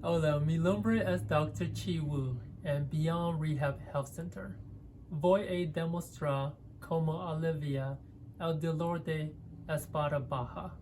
Hola, mi nombre es Dr. Chi Wu en Beyond Rehab Health Center. Voy a demostrar cómo alivia el dolor de espalda baja.